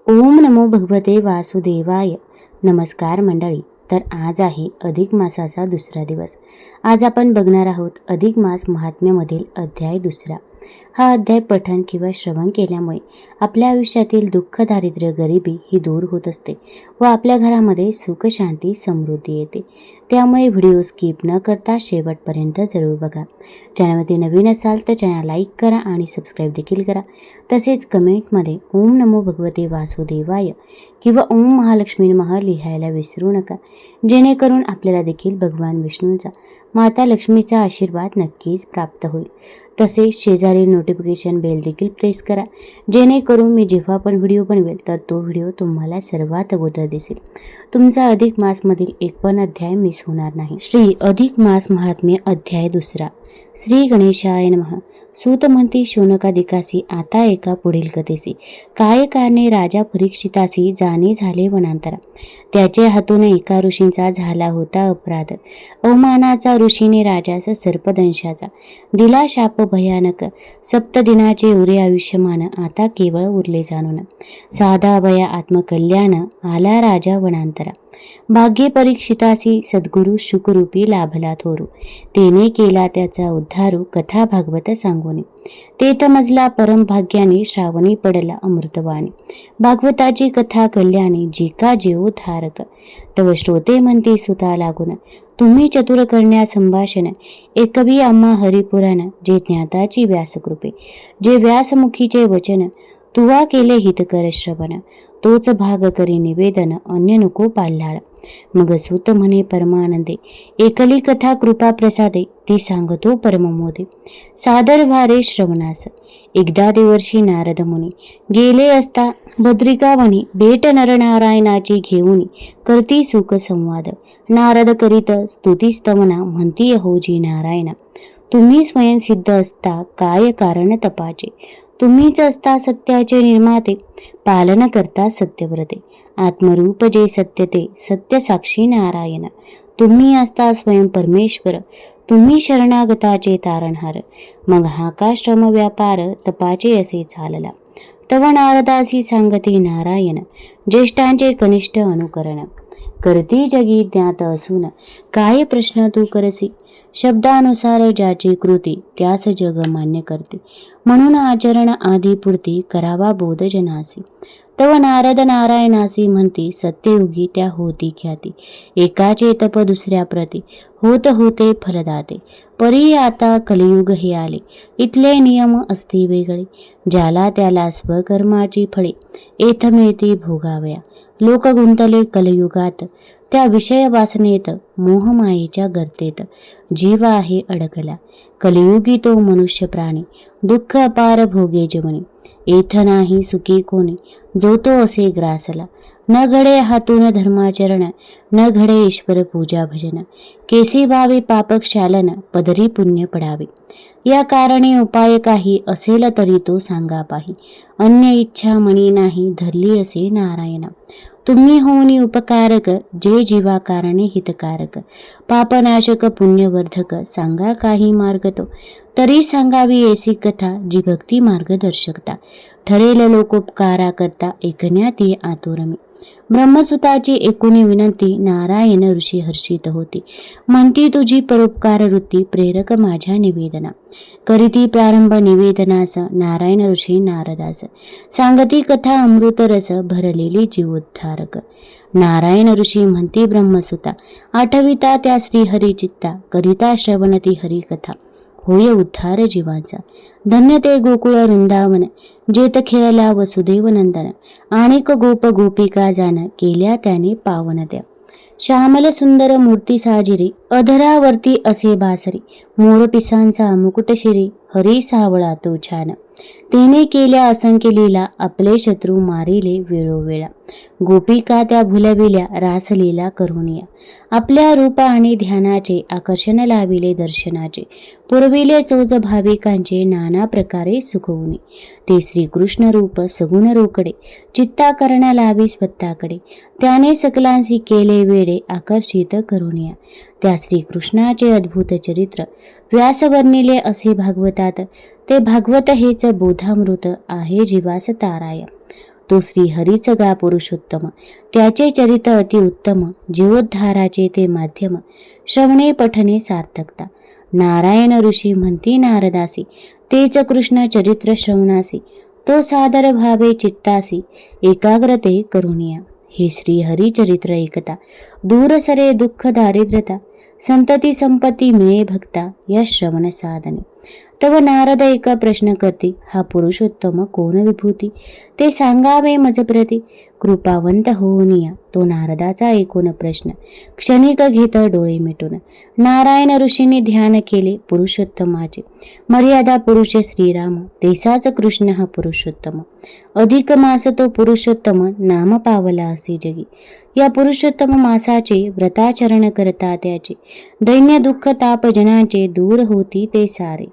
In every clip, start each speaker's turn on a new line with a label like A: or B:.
A: ओम नमो भगवते वासुदेवाय. नमस्कार मंडळी. तर आज आहे अधिक मासाचा दुसरा दिवस. आज आपण बघणार आहोत अधिक मास महात्म्यामधील अध्याय दुसरा. हा अध्याय पठण किंवा श्रवण केल्यामुळे आपल्या आयुष्यातील दुःख, दारिद्र्य, गरिबी ही दूर होत असते व आपल्या घरामध्ये सुख, शांती, समृद्धी येते. त्यामुळे व्हिडिओ स्किप न करता शेवटपर्यंत जरूर बघा. चॅनलमध्ये नवीन असाल तर चॅनल लाईक करा आणि सबस्क्राईब देखील करा. तसेच कमेंटमध्ये ओम नमो भगवते वासुदेवाय किंवा ओम महालक्ष्मी नमः लिहायला विसरू नका, जेणेकरून आपल्याला देखील भगवान विष्णूंचा, माता लक्ष्मीचा आशीर्वाद नक्कीच प्राप्त होईल. तसेच शेजारी नोटिफिकेशन बेल देखील प्रेस करा, जेणेकरून मी जेव्हा पण व्हिडिओ बनवेल तर तो व्हिडिओ तुम्हाला सर्वात अगोदर दिसेल. तुमचा अधिक मासमधील एक पण अध्याय मिस होणार नाही. श्री अधिक मास महात्म्य अध्याय दुसरा. श्री गणेशाय नमः. सूत म्हणती शौनकादिकासी आता एका पुढील कथेसी. काय कारणे राजा परीक्षितासी जाणे झाले वनांतरा. त्याच्या हातून एका ऋषींचा झाला होता अपराध. अवमानाचा ऋषीने राजास सर्पदंशाचा दिला शाप भयानक. सप्तदिनाचे उरे आयुष्यमान आता केवळ उरले जाणून. साधा भया आत्मकल्याण आला राजा वनांतरा. भाग्ये परीक्षितासी सद्गुरु शुकरूपी लाभला थोरू. तेने केला त्याचा उद्धारू कथा भागवत सांगून. तेथ मजला परम भाग्याने श्रावणी पडला अमृतवाणी. भागवताची कथा कल्याणी जी का जेव धारक. तव श्रोते म्हणते सुता लागून. तुम्ही चतुर करण्या संभाषण. एकबी आम्हा हरिपुराण जे ज्ञाताची व्यासकृपे. जे व्यासमुखीचे वचन तुवा केले हितकर श्रवण. तोच भाग करी निवेदन अन्य नको पाल्हाळ. मग सूत म्हणे परमानंदे एकली कथा कृपा प्रसादे. ती सांगतो परममोदे सादर व्हारे श्रवणास. एकदा देवर्षी नारद मुनी गेले असता भद्रिकावनी. भेट नरनारायणाची घेऊनी करती सुख संवाद. नारद करीत स्तुतीस्तवना म्हणती अहोजी नारायणा. तुम्ही स्वयंसिद्ध असता काय कारण तपाचे. तुम्हीच असता सत्याचे निर्माते पालन करता सत्यव्रते. आत्मरूप जे सत्य ते सत्य साक्षी नारायण. तुम्ही असता स्वयं परमेश्वर. तुम्ही शरणागताचे तारणहार. मग हा का श्रम व्यापार तपाचे असे चालला. तव नारदासी सांगती नारायण. ज्येष्ठांचे कनिष्ठ अनुकरण करती जगी ज्ञात असून. काय प्रश्न तू करसी. शब्दानुसार ज्याची कृती त्यास जग मान्य करते. म्हणून आचरण आदिपुरती करावा बोध जनासी. तव नारद नारायणासी म्हणती सत्ययुगी त्या होती ख्याती. एकाचे तप दुसऱ्या प्रती होत होते फलदाते. परी आता कलियुग हे आले इथले नियम असती वेगळे. ज्याला त्याला स्वकर्माची फळे येथ मिळती भोगावया. लोक गुंतले कलियुगात त्या विषय वासनेत मोहमायेच्या गर्तेत. जीव आहे अडकला कलियुगी तो मनुष्य प्राणी. दुःख अपार भोगे जमणे येथ नाही सुखी कोणी. जो तो असे ग्रासला. न घडे हातून धर्माचरण न घडे ईश्वर पूजा भजन. केसी व्हावे पापक्षालन पदरी पुण्य पडावे. या कारणे उपाय काही असेल तरी तो सांगा पाही. अन्य इच्छा मनी नाही धरली असे नारायणा. तुम्ही होऊनी उपकारक जे जीवा कारणे हितकारक. पापनाशक पुण्यवर्धक सांगा काही मार्ग तो. तरी सांगावी ऐसी कथा जी भक्ती मार्गदर्शकता. ठरेल लोकोपकारा करता ऐकण्यात ये आतुरमी. ब्रह्मसुताची एकूणी विनंती नारायण ऋषी हर्षित होती. म्हणती तुझी परोपकार वृत्ती प्रेरक माझ्या निवेदना. करीती प्रारंभ निवेदनास नारायण ऋषी नारदास. सांगती कथा अमृत रस भरलेली जीवोद्धारक. नारायण ऋषी म्हणती ब्रह्मसुता आठविता त्या श्रीहरी चित्ता. करिता श्रवणती हरिकथा होय उद्धार जीवांचा. धन्य ते गोकुळ वृंदावन जेत खेळला वसुदेव नंदन. आणिक गोप गोपिका जाण केल्या त्याने पावन त्या. श्यामल सुंदर मूर्ती साजिरी अधरावरती असे बासरी. मोरपिसांचा मुकुट शिरी हरी सावळा तो छान. तेने केल्या असंख्य लीला आपले शत्रू मारिले वेळोवेळा. गोपिका त्या भुलविल्या रासलीला करुनिया. आपल्या रूप आणि ध्यानाचे आकर्षण लाविले दर्शनाचे. पुरविले चोज भाविकांचे नाना प्रकारे सुखवुनी. ते श्रीकृष्ण रूप सगुण रोकडे चित्ताकरण लावी स्वतःकडे. त्याने सकलांसी केले वेडे आकर्षित करुनिया. त्या श्रीकृष्णाचे अद्भुत चरित्र व्यास वर्णिले असे भागवतात. ते भागवत हेच बोधामृत आहे जीवास ताराया. तो श्रीहरीच गा पुरुषोत्तम, त्याचे चरित अतिउत्तम, जीवोद्धाराचे ते माध्यम, श्रवणे पठणे सार्थकता. नारायण ऋषी म्हणती नारदासी, तेच कृष्ण चरित्र श्रवणासी, तो सादर भावे चित्तासी, एकाग्रते करुणिया. हे श्रीहरी चरित्र ऐकता, दूर सरे दुःख दारिद्र्यता, संतती संपत्ती मिळे भक्ता, या श्रवण साधने. तव नारद एका प्रश्न करते, हा पुरुषोत्तम कोण विभूती, ते सांगावे मज प्रती, कृपावंत होऊन या. तो नारदाचा ऐकून प्रश्न क्षणिक घेत डोळे मिटून, नारायण ऋषींनी ध्यान केले पुरुषोत्तमाचे, मर्यादा पुरुष श्रीराम, तेसाच कृष्ण हा पुरुषोत्तम. अधिक मास तो पुरुषोत्तम, नाम पावला असे जगी. या पुरुषोत्तम मासाचे व्रताचरण करता त्याचे, दैन्य दुःख ताप जनाचे दूर होती ते सारे.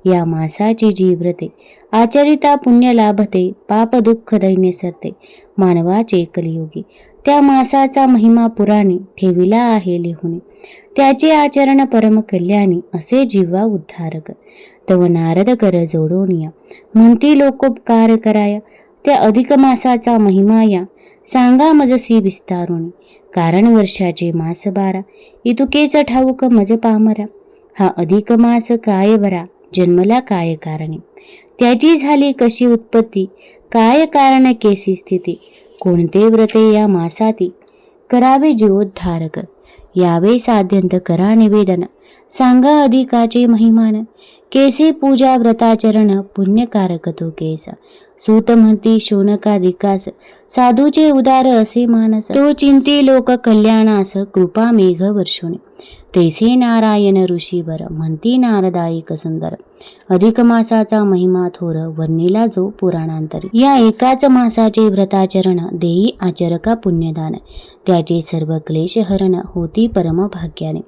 A: या मासाची जी व्रते आचरिता पुण्य लाभते, पाप दुःख दैन्य सरते, मानवाचे कलियुगी. त्या मासाचा महिमा पुराणी ठेविला आहे लिहुनी, त्याचे आचरण परम कल्याणी, असे जीवा उद्धारक. तव नारद कर जोडोनिया, म्हणती लोकोपकार कराया, त्या अधिक मासाचा महिमा या, सांगा मजसी विस्तारुनी. कारण वर्षाचे मास 12, इतुकेच ठाऊक मज पामरा. हा अधिक मास काय बरा, जन्मला काय कारणे, त्याची झाली कशी उत्पत्ती, काय कारण केसी स्थिती, कोणते व्रते या मासाती, करावे जीवोद्धारक. यावे साध्यंत करा निवेदन, सांगा अधिकाचे महिमान, केसे पूजा व्रताचरण, पुण्यकारक तो केस. सूत म्हणती शोनकादिकास, साधूचे उदार असे मानस, तो चिंती लोक कल्याणास, कृपा मेघ वर्षुनी. तेसे नारायण ऋषीवर, म्हणती नारदा एक सुंदर, अधिक मासाचा महिमा थोर, वर्णिला जो पुराणांतरी. या एकाच मासाचे व्रताचरण, देई आचरका पुण्यदान, त्याचे सर्व क्लेश हरण, होती परम भाग्याने.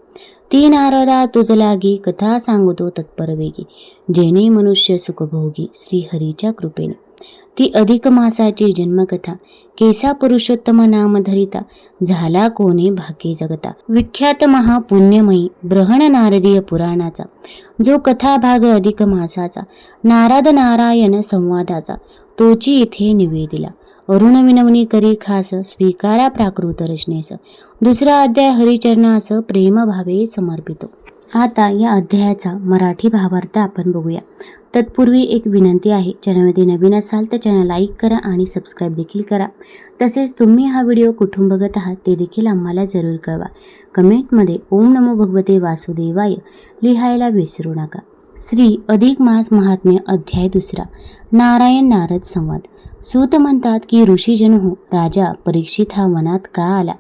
A: ती नारदा तुझ लागी, कथा सांगतो तत्पर वेगी, जेणे मनुष्य सुखभोगी, श्रीहरीच्या कृपेने. ती अधिक मासाची जन्मकथा, केसा पुरुषोत्तम नाम धरिता, झाला कोणे भाग्ये जगता. विख्यात महापुण्यमयी ब्रहण नारदीय पुराणाचा, जो कथा भाग अधिक मासाचा, नारद नारायण संवादाचा, तोची इथे निवेदिला. अरुण विनवणी करी खास, स्वीकारा प्राकृत रचनेस, दुसरा अध्याय हरिचरणास प्रेमभावे समर्पितो. आता या अध्यायाचा मराठी भावार्थ आपण बघूया. तत्पूर्वी एक विनंती आहे, चॅनलमध्ये नवीन असाल तर चॅनल लाईक करा आणि सबस्क्राईब देखील करा. तसेच तुम्ही हा व्हिडिओ कुठून बघत आहात ते देखील आम्हाला जरूर कळवा. कमेंटमध्ये ओम नमो भगवते वासुदेवाय लिहायला विसरू नका. श्री अधिक मास महात्म्य अध्याय 2. नारायण नारद संवाद. सूत म्हणतात की ऋषीजन हो, राजा परीक्षित हा वनात का आला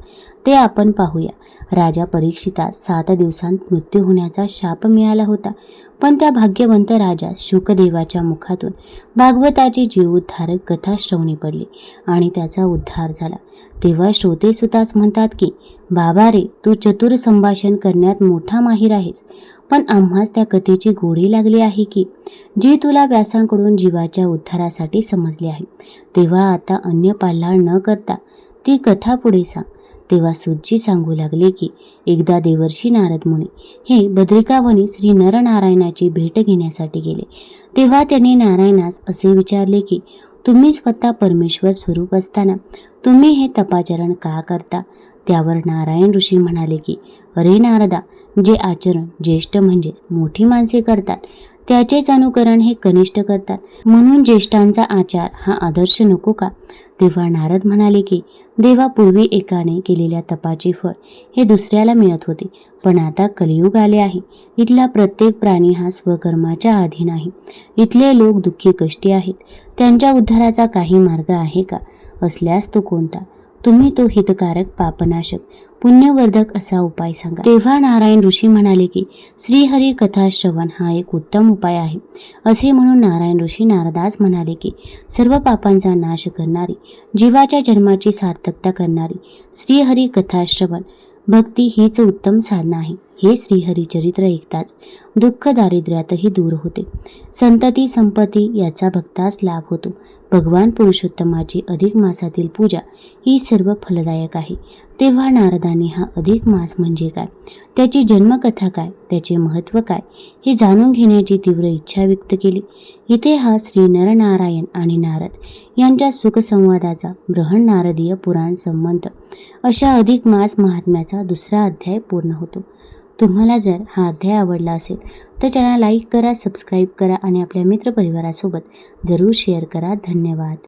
A: ते आपण पाहूया. राजा परीक्षितास 7 दिवसांत मृत्यू होण्याचा शाप मिळाला होता, पण त्या भाग्यवंत राजा शुकदेवाच्या मुखातून भागवताची जीवोद्धारक कथा श्रवणी पडली आणि त्याचा उद्धार झाला. तेव्हा श्रोतेसुताच म्हणतात की बाबा रे, तू चतुर संभाषण करण्यात मोठा माहीर आहेस, पण आम्हास त्या कथेची गोडी लागली आहे की जी तुला व्यासांकडून जीवाच्या उद्धारासाठी समजली आहे. तेव्हा आता अन्य पाल्हाळ न करता ती कथा पुढे सांग. तेव्हा सूतजी सांगू लागले की एकदा देवर्षी नारद मुनी हे बद्रिकावनी श्री नरनारायणाची भेट घेण्यासाठी गेले. तेव्हा त्यांनी नारायणास असे विचारले की तुम्ही स्वतः परमेश्वर स्वरूप असताना तुम्ही हे तपाचरण का करता. त्यावर नारायण ऋषी म्हणाले की अरे नारदा, जे आचरण ज्येष्ठ म्हणजेच मोठी माणसे करतात त्याचेच अनुकरण हे कनिष्ठ करतात, म्हणून ज्येष्ठांचा आचार हा आदर्श नको का. तेव्हा नारद म्हणाले की देवापूर्वी एकाने केलेल्या तपाचे फळ हे दुसऱ्याला मिळत होते, पण आता कलियुग आले आहे. इथला प्रत्येक प्राणी हा स्वकर्माच्या अधीन आहे. इथले लोक दुःखी कष्टी आहेत, त्यांच्या उद्धाराचा काही मार्ग आहे का. असल्यास तो कोणता. तुम्ही तो हितकारक पापनाशक पुण्यवर्धक असा उपाय सांगा. तेव्हा नारायण ऋषी म्हणाले की श्रीहरी कथा श्रवण हा एक उत्तम उपाय आहे. असे म्हणून नारायण ऋषी नारदास म्हणाले की सर्व पापांचा नाश करणारी, जीवाच्या जन्माची सार्थकता करणारी श्रीहरी कथा श्रवण भक्ती हीच उत्तम साधना आहे. हे श्रीहरिचरित्र ऐकताच दुःख दारिद्र्यातही दूर होते. संतती संपत्ती याचा भक्तास लाभ होतो. भगवान पुरुषोत्तमाची अधिक मासातील पूजा ही सर्व फलदायक आहे. तेव्हा नारदाने हा अधिक मास म्हणजे काय, त्याची जन्मकथा काय, त्याचे महत्त्व काय हे जाणून घेण्याची तीव्र इच्छा व्यक्त केली. इथे हा श्री नरनारायण आणि नारद यांच्या सुखसंवादाचा बृहन नारदीय पुराण संबंध अशा अधिक मास महात्म्याचा दुसरा अध्याय पूर्ण होतो. तुम्हाला जर हा अध्याय आवडला असेल तर चॅनल लाईक करा, सबस्क्राईब करा आणि आपल्या मित्रपरिवारासोबत जरूर शेअर करा. धन्यवाद.